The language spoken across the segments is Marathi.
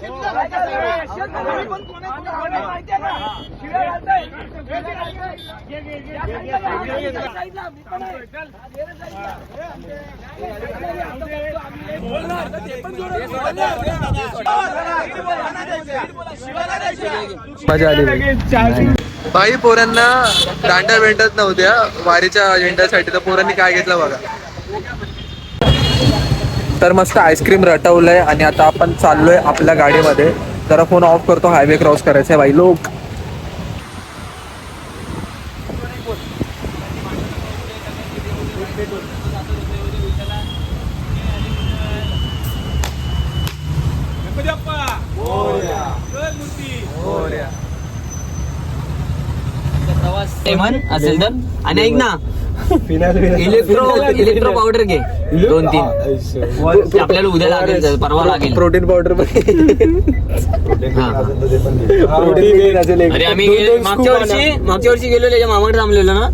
मजा आली भाई. पोरांना दांड्या भेटत नव्हत्या वारीच्या झेंड्यासाठी, तर पोरांनी काय घेतलं बघा. तर मस्त आईस्क्रीम रटवलंय आणि आता आपण चाललोय आपल्या गाडीमध्ये. जरा फोन ऑफ करतो, हायवे क्रॉस करायचा आहे भाई लोक. असेल तर. आणि ऐक ना, इलेक्ट्रो पावडर घे 2-3. आपल्याला उद्या लागेल, परवा लागेल. Protein powder. अरे आम्ही मागच्या वर्षी गेलो त्याच्या मामाकडे थांबलेलो ना,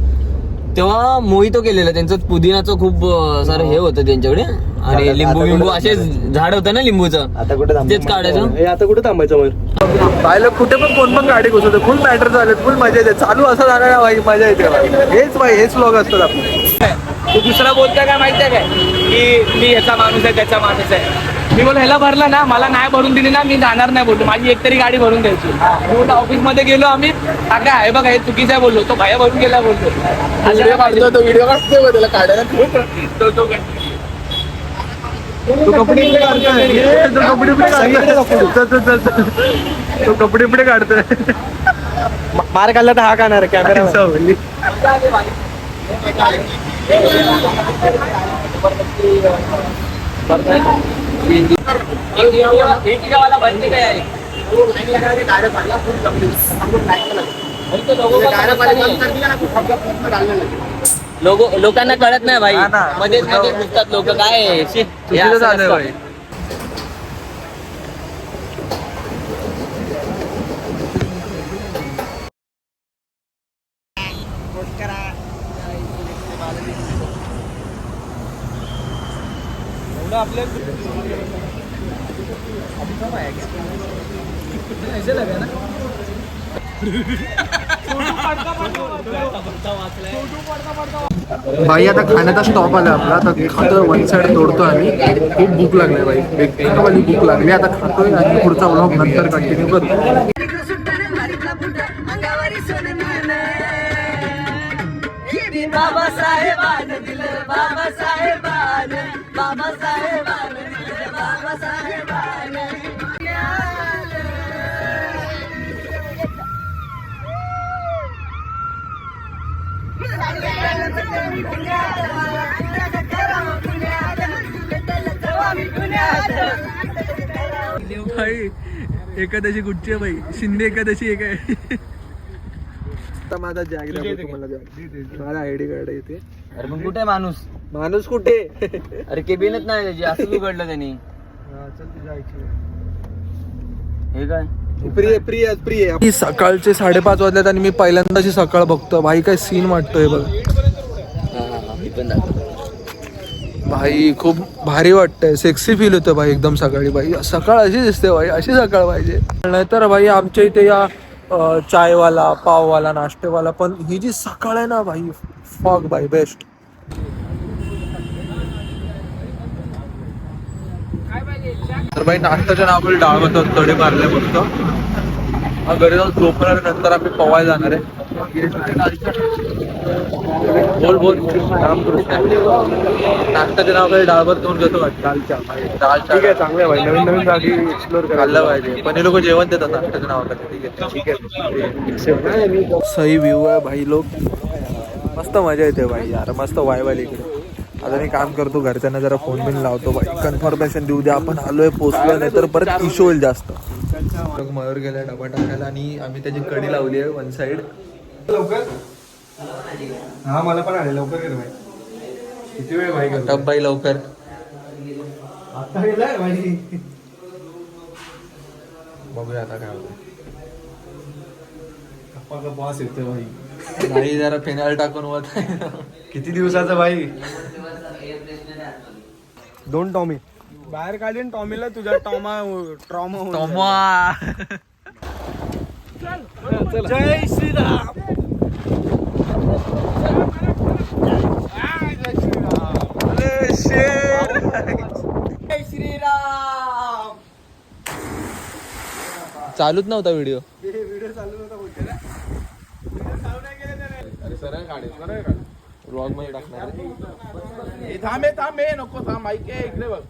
तेव्हा मोहितो केलेलं. त्यांचं पुदिनाचं खूप सारं हे होतं त्यांच्याकडे, आणि लिंबू असे झाड होतं ना लिंबूचं, आता कुठे तेच काढायचं. आता कुठे थांबायचं मग पाहिलं, कुठे पण कोण पण गाडी घुसवतो. फुल मॅटर झाले, फुल मजा येते. चालू असं झालं ना भाई, मजा येते भाई. हेच व्लॉग असतात आपले. तू दुसरा बोलतोय काय माहितीये काय, की मी ह्याचा माणूस आहे त्याचा माणूस आहे. मी बोल ह्याला भरलं ना, मला नाही भरून दिली ना, मी जाणार नाही बोलतो. माझी एकतरी गाडी भरून द्यायची. मी ऑफिस मध्ये गेलो आम्ही, काका हे बघा हे चुकीचं आहे बोललो, तो भाया भरून गेला बोलतो. व्हिडिओ काढतोय त्याला काढायला. तो कपडे पुढे काढतोय. मार खाल्ला तर हा खाणार कॅमेरा. लोकांना कळत नाही भाई, मध्येच घुसतात लोक. काय झालं भाई. भाई आता खाण्याचा स्टॉप आला आपला, तर खातो. वन साइड तोडतो आम्ही. खूप भूक लागली भाई, बेकारवाली भूक लागली. आता खातोय आणि पुढचा व्लॉग नंतर कंटिन्यू करतो. बाबासाहेबानं दिलं, बाबासाहेबानं, बाबासाहेबानं दिलं, बाबासाहेबानं. भाई एकादशी कुठची आहे भाई? शिंदे एकादशी एक आहे. माझा जॅग मला आयडी कार्ड येते. अरे पण कुठे माणूस कुठे? अरे केबिनच नाही त्याची, असं उघडलं त्यांनी. हे काय प्रिय सकाळचे 5:30 वाजल्यात आणि मी पहिल्यांदाची सकाळ बघतो भाई. काय सीन वाटतोय बघ भाई. खूप भारी वाटतंय, सेक्सी फील होतं भाई एकदम सकाळी भाई. सकाळ अशी दिसते भाई, अशी सकाळ पाहिजे. नाहीतर भाई आमच्या इथे या चायवाला, पाववाला, नाश्तेवाला, पण ही जी सकाळ आहे ना भाई, फॉग भाई बेस्ट. तर भाई नाश्त्याच्या नावाला डाळ भात तडे मारले फक्त. घरी जाऊन झोपणार, नंतर आम्ही पवायला जाणार आहे. बोल नाश्त्याच्या नावाला डाळ भात घेऊन घेतो. दालच्या ठीक आहे, चांगलं आहे भाई. नवीन जागी एक्सप्लोर करायला पाहिजे. पण हे लोक जेवण देतात नाश्त्याच्या नावाला. ठीक आहे. सही व्ह्यू आहे भाई. लोक मस्त मजा येते भाई यार, मस्त वायवाली इकडे. आता मी काम करतो, घरच्यांना जरा फोन बिन लावतो भाई, कन्फर्मेशन देऊ द्या आपण आलोय, पोचलोय, नाही तर परत इश्यू होईल जास्त. मयूर गेलाय डबा टाकायला आणि आम्ही त्याची कडी लावली आहे वन साइड. लवकर हा मला पण आले. लवकर कर भाई. किती वेळ भाई? टप भाई लवकर. आता गेलाय भाई. बघूया आता काय होतं. गप्पा बॉस येतोय भाई. नाही जरा फिनाइल टाकून होत आहे. किती दिवसाचा भाई? 2 टॉमी. बाहेर काढीन टॉमीला तुझा ट्रॉमा जय श्रीराम. जय श्रीराम. चालूच नव्हता व्हिडिओ. व्हिडिओ चालू होता बोलते ना. चालू नाही केलं त्याने. अरे सरळ काढ. ब्लॉग मध्ये टाकणार. थांबे नको थांब. ऐके इकडे बघ.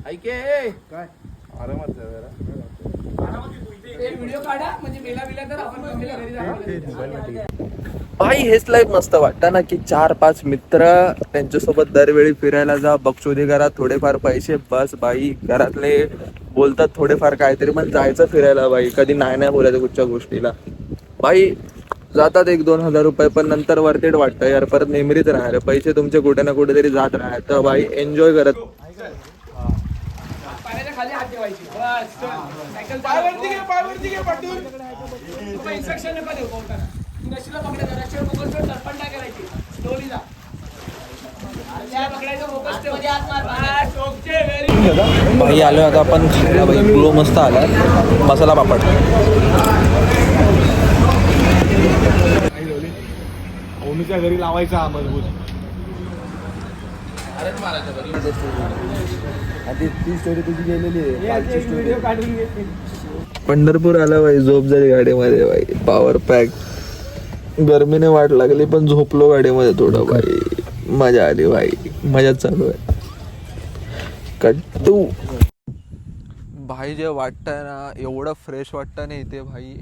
ऐके काय आरामात व्हिडिओ काढा म्हणजे मेला तर आपण घरी जाणार. भाई हेच लाईफ मस्त वाटतं ना की 4-5 मित्र त्यांच्यासोबत दरवेळी फिरायला जा, बक्षोदी करा, थोडेफार पैसे बस. भाई घरातले बोलतात थोडेफार काहीतरी पण जायचं फिरायला. भाई कधी नाही बोलायचं कुठच्या गोष्टीला. भाई जातात 1-2 हजार रुपये पण नंतर वरतेड वाटतं यार, परत मेमरीच राहणार. पैसे तुमचे कुठे ना कुठे तरी जात राहणार. तर भाई एन्जॉय करत पाण्याच्या खाली हात ठेवायची बस. सायकल पायवरती घे पाठवून. तुम्ही इन्स्ट्रक्शन नका देऊ कोणताना. तू रशीला पकडायचं. रशीवर फोकस ठेव. सरपण नाही करायची. स्लोली जा. पकडायचं फोकस ठेव. भाई आलो आता आपण खायला. भाई ग्लो मस्त आला. मसाला पापड. ओमीच्या घरी लावायचा हा मजबूत. ती स्टोरी तुझी गेलेली आहे. पंढरपूर आला भाई. झोप झाली गाडीमध्ये भाई. Power pack. गरमीने वाट लागली पण झोपलो गाडीमध्ये थोडं भाई. मजा आली भाई. मजा चालू आहे. कट्टू भाई जे वाटतंय ना एवढं फ्रेश वाटतं ना इथे भाई.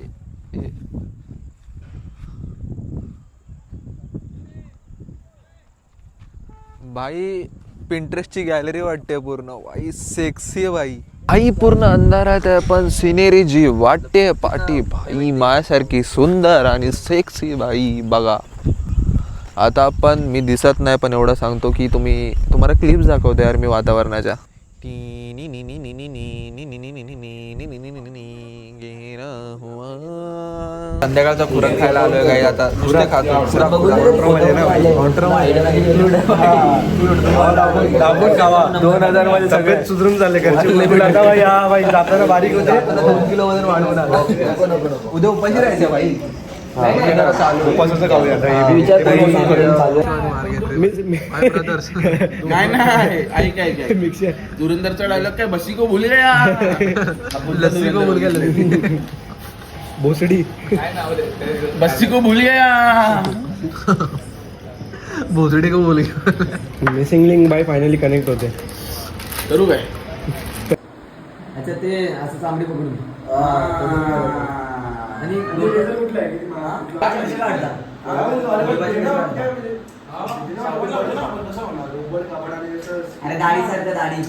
भाई पिंटरेस्टची गॅलरी वाटते पूर्ण भाई. सेक्सी आहे भाई. आई पूर्ण अंधारात आहे पण सिनेरी जी वाटते पाठी भाई माझ्यासारखी सुंदर आणि सेक्सी भाई. बघा आता पण मी दिसत नाही पण एवढं सांगतो की तुम्हाला क्लिप्स दाखवतो यार मी वातावरणाच्या. संध्याकाळचा खुराक खायला आलोय काही आता. नुसते खातो. दाबून खावा. 2000 मध्ये सगळ्यात सुधरून झाले जाताना बारीक होते. 2 किलो वजन वाढवून आला. उद्या उपाशी राहायचं भाई. उपासाचं खाऊया. नाही ऐक धुरंधरचा डायलॉग काय बसी को भूल गया. लस्सी को भूल गया. भोसडी बस्सी को भूल गया. भोसडी को बोल गया. Missing link by finally connect होते. करू काय अच्छा ते असं चांबडी पकडून आणि अरे दाढी सारखं दाढी.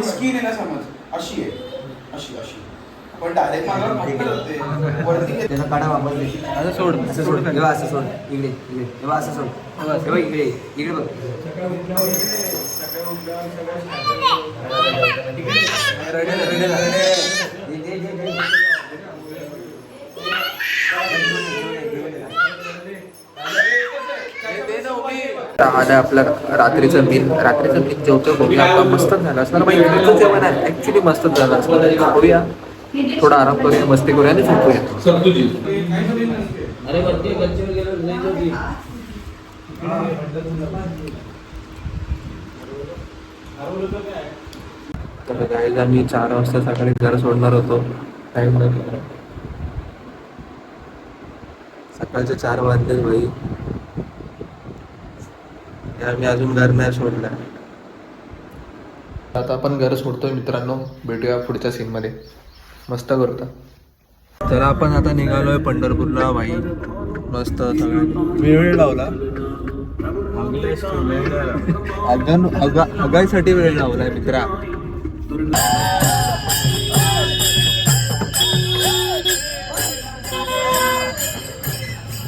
स्किन आहे ना समज अशी आहे. अशी पण डायरेक्ट त्याचा कडा वापरले. असं सोड. तेव्हा असं सोड. इकडे तेव्हा असं सोड. तेव्हा इकडे बघ. आज आपलं रात्रीचं मील जेवतो बघूया. आता मस्तच झालं असणार भाई. इकडचं जेवण आहे ऍक्च्युली मस्तच झालं असणार. बघूया थोडा आराम करूया, मस्ती करूया आणि झोपूया. अरे वरती गच्चीवर गेलो नाही झोपली. तर गाईज आम्ही 4 वाजता सकाळी घर सोडणार होतो. टाइम नाही. सकाळचे 4 वाजले भाई. आम्ही अजून घर नाही सोडलं. आता आपण घर सोडतोय मित्रांनो. भेटूया पुढच्या सीन मध्ये. मस्त करतो. तर आपण आता निघालोय पंढरपूरला भाई. मस्त वेळ लावला. अगाईसाठी वेळ लावलाय मित्रा.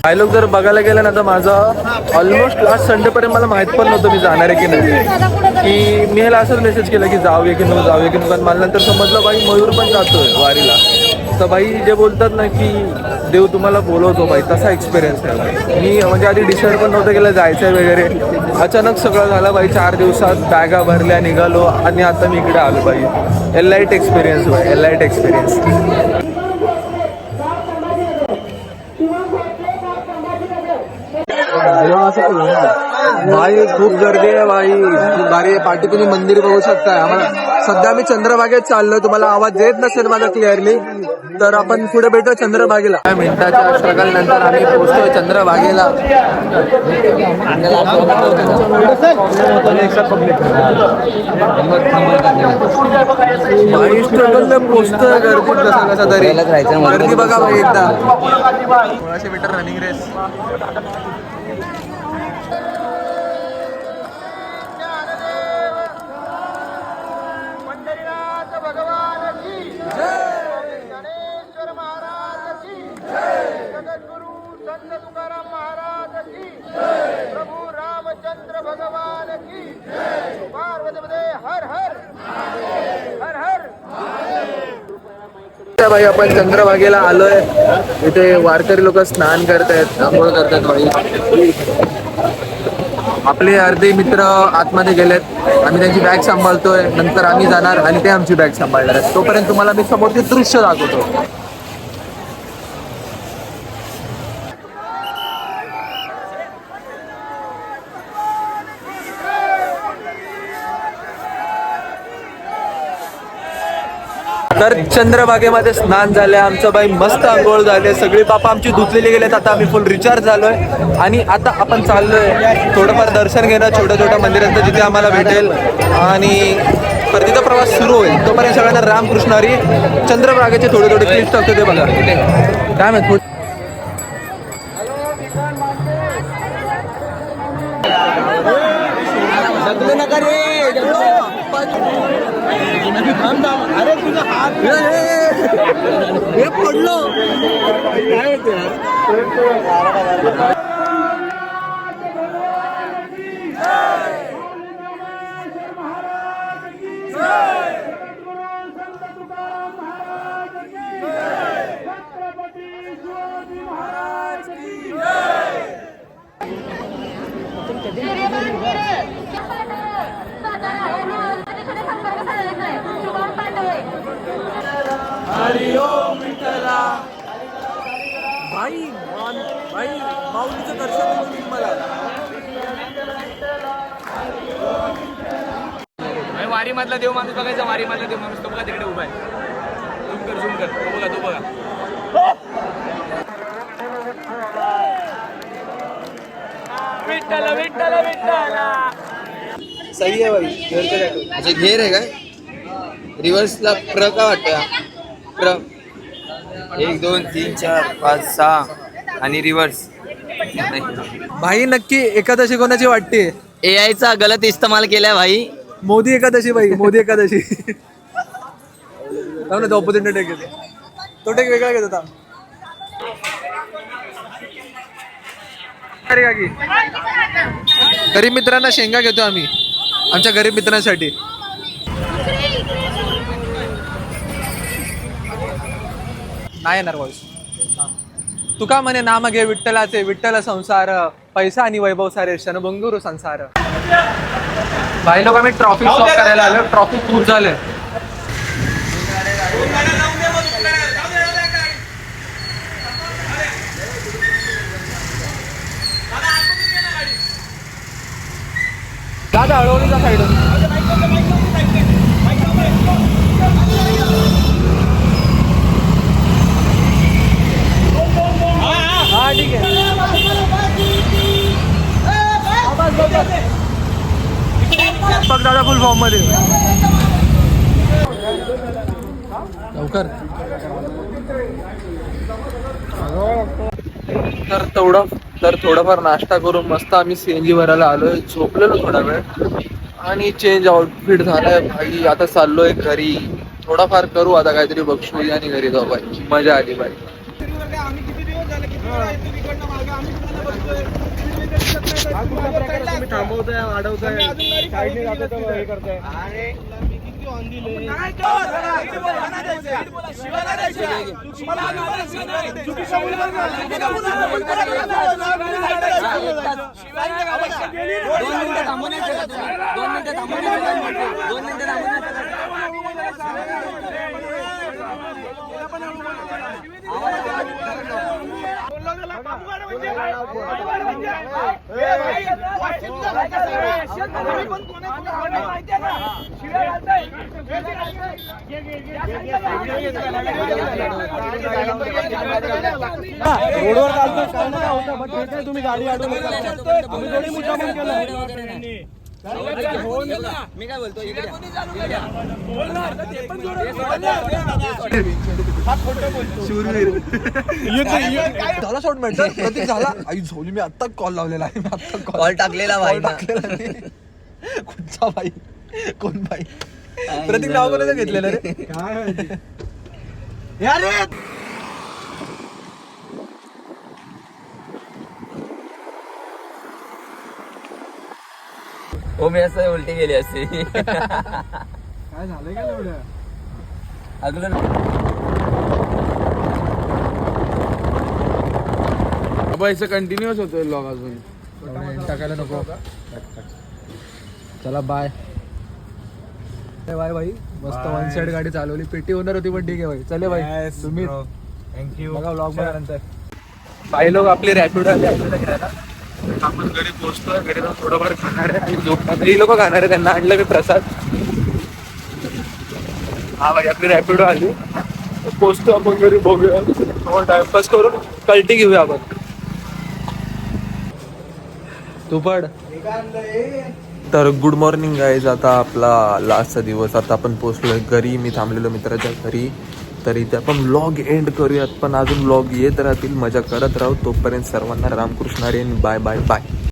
डायलॉग जर बघायला गेलं ना तर माझं ऑलमोस्ट लास्ट संडे पर्यंत मला माहित पण नव्हतं मी जाणार आहे की नाही. की मी ह्याला असंच मेसेज केला की जाऊया की नको. पण मला नंतर समजलं भाई मयूर पण जातोय वारीला. तर भाई जे बोलतात ना की देव तुम्हाला बोलवतो बाई, तसा एक्सपिरियन्स आहे बाई. मी म्हणजे आधी डिसाईड पण नव्हतं केलं जायचं आहे वगैरे, अचानक सगळं झालं बाई. 4 दिवसात बॅगा भरल्या, निघालो आणि आता मी इकडे आलो बाई. एलाइट एक्सपिरियन्स बाई, एलाइट एक्सपिरियन्स. भाई खूप गर्दी आहे भाई, खूप भारी आहे. पाठी तुम्ही मंदिर बघू शकताय. आम्हाला सध्या मी चंद्रभागेत चाललोय. तुम्हाला आवाज येत नसेल माझा क्लिअरली, तर आपण पुढे भेटू चंद्रभागेला. 5 मिनिटाच्या स्ट्रगल नंतर आम्ही पोहोचतोय चंद्रभागेला. भाई स्ट्रगल पोहोचतोय गर्दीत कसा कसा तरी. गर्दी बघा भाई एकदा. 1600 मीटर रनिंग रेस. भाई आपण चंद्रभागेला आलोय. इथे वारकरी लोक स्नान करतायत, आंघोळ करतायत भाई. आपले अर्धे मित्र आतमध्ये गेलेत, आम्ही त्यांची बॅग सांभाळतोय. नंतर आम्ही जाणार आणि ते आमची बॅग सांभाळणार आहेत. तोपर्यंत तुम्हाला मी समोरचे दृश्य दाखवतो. तर चंद्रभागेमध्ये स्नान झाले आमचं बाई, मस्त आंघोळ झाले, सगळी पापा आमची धुतलेली गेलेत. आता आम्ही फुल रिचार्ज झालोय आणि आता आपण चाललोय थोडंफार दर्शन घेणं छोट्या छोट्या मंदिरांचं जिथे आम्हाला भेटेल आणि परतीचा प्रवास सुरू होईल. तोपर्यंत सगळ्यांना रामकृष्ण हरी. चंद्रभागेचे थोडे थोडे क्लिप्स टाकतो ते बघा. काय माहित अरे तुझा हात हे पडलो. काय होते भाई माऊलीचं दर्शन होईल मला. वारी मधला देव माणूस बघायचा. वारी मधला देव माणूस तो बघा तिकडे उभा आहे. झूम कर तो बघा, तो बघा. विठ्ठल विठ्ठल विठ्ठल. सही आहे भाई. अच्छा घेर आहे काय? रिव्हर्सला प्र का वाटतं? प्र 1 2 3 4 5 6 आणि रिव्हर्स. भाई नक्की एकादशी कोणाची वाटते? AI चा गलत इस्तेमाल केलाय भाई. मोदी एकादशी भाई, मोदी एकादशी. तो ऑपोजिट टेक घेतो, तो टेक वेगळा घेत होता. गरीब मित्रांना शेंगा घेतो आम्ही आमच्या गरीब मित्रांसाठी. नाही येणार वॉइस. तुका म्हणे नाम घे विठ्ठलाचे, विठ्ठल संसार, पैसा आणि वैभव सारे, क्षणभंगुर संसार. भाई लोक आम्ही ट्रॉफी स्टॉप करायला आलो. ट्रॉफी खूप झाले. दादा हळूहळूचा साईड. हा ठीक आहे. बघ दादा फुल फॉर्म मध्ये लवकर. तर थोडाफार नाश्ता करून मस्त आम्ही CNG भरायला आलोय. झोपलेलो थोडा वेळ आणि चेंज आउटफिट झालाय भाई. आता चाललोय घरी. थोडाफार करू आता काहीतरी बक्षू आणि घरी जाऊ बाई. मजा आली बाई. थांबवतोय, वाढवतोय, रोडवर चालतो काय नाही होतं पण ठीक आहे तुम्ही गाडी अडवू नका आम्ही थोडी मुद्दामून केलं मी काय बोलतो इकडे झाला शॉर्ट मॅटर प्रतीक झाला आई झोली मी आत्ता कॉल लावलेला आहे मी आत्ता कॉल टाकलेला भाई ना. कुठचा भाई कोण भाई प्रतीक नाव कोणाचं घेतलेलं रे काय माहिती हो मी असं उलटी गेली असते. काय झालंय का एवढं अगलं कंटिन्युअस होतोय लॉग अजून टाकायला नको चला बाय बाय भाई मस्त वन साइड गाडी चालवली पेटी होणार होती पण ठीक आहे भाई चले भाई तुम्ही थँक्यू बघा व्लॉग बघा नंतर काही लोक आपली रॅपिडो आली आपल्याला घ्यायला आपण घरी पोहोचतोय घरी जाऊन थोडंफार खाणार आहे आणि झोपणार ही लोक खाणार आहे त्यांना आणलं मी प्रसाद हा भाई आपली रॅपिडो आली पोहोचतो आपण घरी बघूया टाइमपास करून कल्टी घेऊया आपण तू पड तर गुड मॉर्निंग गाईज आता आपला लास्टचा दिवस आता आपण पोहोचलोय घरी मी थांबलेलो मित्राच्या घरी तर इथे आपण व्लॉग एंड करूयात पण अजून व्लॉग येत राहतील मजा करत राहू तोपर्यंत सर्वांना Ramkrishna Hari bye bye bye